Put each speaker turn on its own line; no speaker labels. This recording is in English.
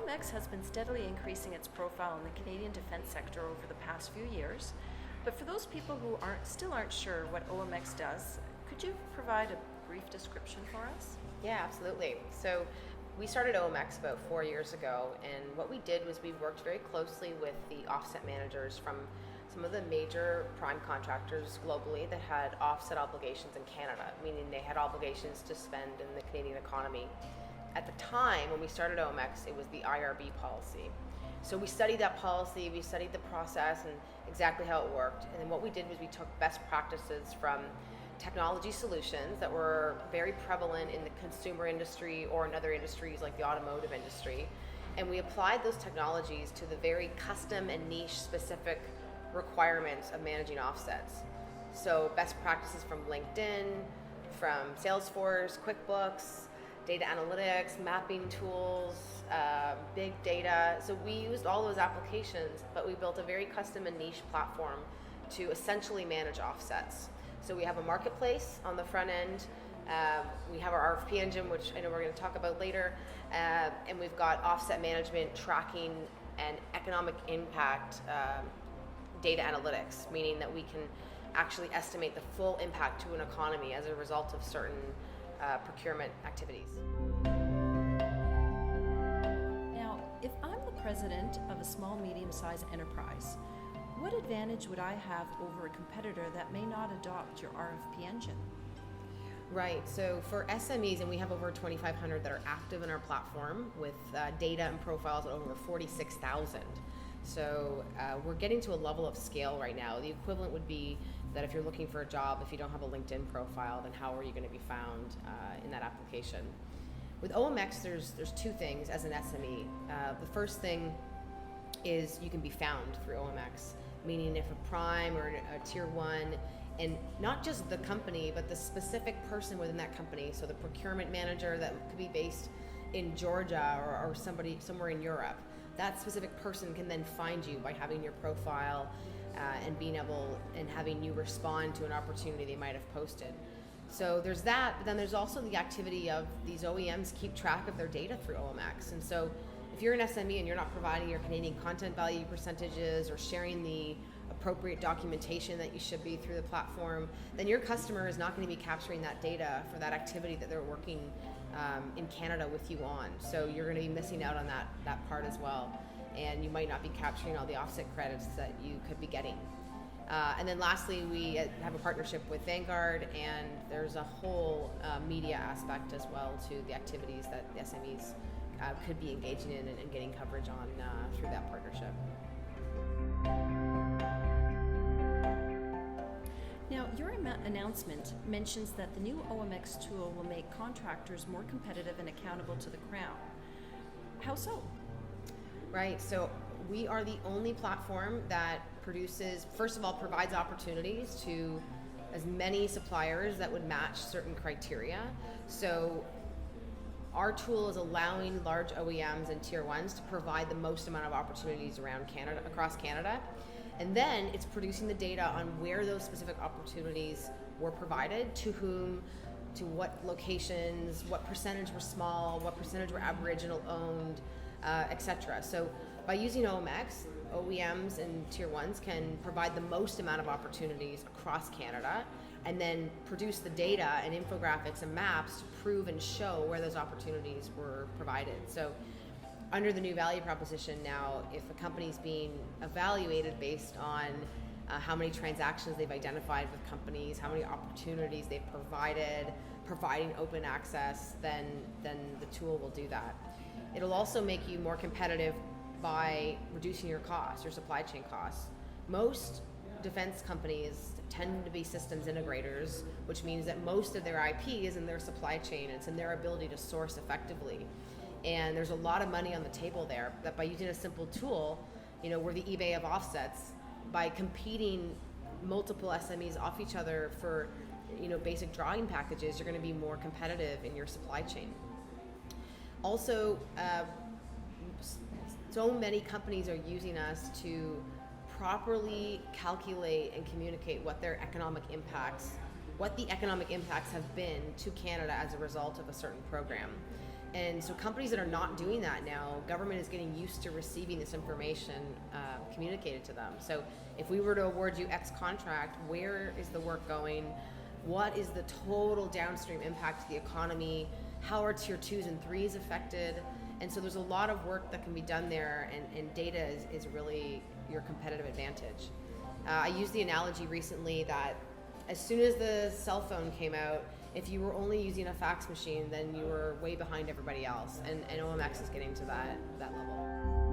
OMX has been steadily increasing its profile in the Canadian defense sector over the past few years, but for those people who still aren't sure what OMX does, could you provide a brief description for us?
Yeah, absolutely. So we started OMX about 4 years ago, and what we did was we worked very closely with the offset managers from some of the major prime contractors globally that had offset obligations in Canada, meaning they had obligations to spend in the Canadian economy. At the time when we started OMX, it was the IRB policy. So we studied that policy, we studied the process and exactly how it worked, and then what we did was we took best practices from technology solutions that were very prevalent in the consumer industry or in other industries like the automotive industry, and we applied those technologies to the very custom and niche specific requirements of managing offsets. So best practices from LinkedIn, from Salesforce, QuickBooks, data analytics, mapping tools, big data. So we used all those applications, but we built a very custom and niche platform to essentially manage offsets. So we have a marketplace on the front end. We have our RFP engine, which I know we're going to talk about later, and we've got offset management, tracking, and economic impact data analytics, meaning that we can actually estimate the full impact to an economy as a result of certain procurement activities.
Now, if I'm the president of a small, medium-sized enterprise, what advantage would I have over a competitor that may not adopt your RFP engine?
Right, so for SMEs, and we have over 2,500 that are active in our platform with data and profiles at over 46,000. So we're getting to a level of scale right now. The equivalent would be that if you're looking for a job, if you don't have a LinkedIn profile, then how are you going to be found in that application? With OMX, there's two things as an SME. The first thing is you can be found through OMX, meaning if a prime or a tier one, and not just the company, but the specific person within that company, so the procurement manager that could be based in Georgia or somebody somewhere in Europe, that specific person can then find you by having your profile and being able and having you respond to an opportunity they might have posted. So there's that, but then there's also the activity of these OEMs keep track of their data through OMX. And so if you're an SME and you're not providing your Canadian content value percentages or sharing the appropriate documentation that you should be through the platform, then your customer is not going to be capturing that data for that activity that they're working in Canada with you on. So you're going to be missing out on that part as well. And you might not be capturing all the offset credits that you could be getting. And then lastly, we have a partnership with Vanguard, and there's a whole media aspect as well to the activities that the SMEs could be engaging in and getting coverage on through that partnership.
Now, your announcement mentions that the new OMX tool will make contractors more competitive and accountable to the Crown. How so?
Right, so we are the only platform that first of all, provides opportunities to as many suppliers that would match certain criteria. So our tool is allowing large OEMs and tier ones to provide the most amount of opportunities around Canada, across Canada. And then it's producing the data on where those specific opportunities were provided, to whom, to what locations, what percentage were small, what percentage were Aboriginal owned, etc. So by using OMX, OEMs and tier ones can provide the most amount of opportunities across Canada and then produce the data and infographics and maps to prove and show where those opportunities were provided. So under the new value proposition now, if a company's being evaluated based on how many transactions they've identified with companies, how many opportunities they've providing open access, then the tool will do that. It'll also make you more competitive by reducing your costs, your supply chain costs. Most defense companies tend to be systems integrators, which means that most of their IP is in their supply chain. It's in their ability to source effectively. And there's a lot of money on the table there that by using a simple tool, we're the eBay of offsets, by competing multiple SMEs off each other for basic drawing packages, you're going to be more competitive in your supply chain. Also, so many companies are using us to properly calculate and communicate what their economic impacts what the economic impacts have been to Canada as a result of a certain program. And so companies that are not doing that now, government is getting used to receiving this information communicated to them. So if we were to award you X contract, where is the work going? What is the total downstream impact to the economy? How are tier 2s and 3s affected? And so there's a lot of work that can be done there, and data is really your competitive advantage. I used the analogy recently that as soon as the cell phone came out, if you were only using a fax machine, then you were way behind everybody else, and OMX is getting to that level.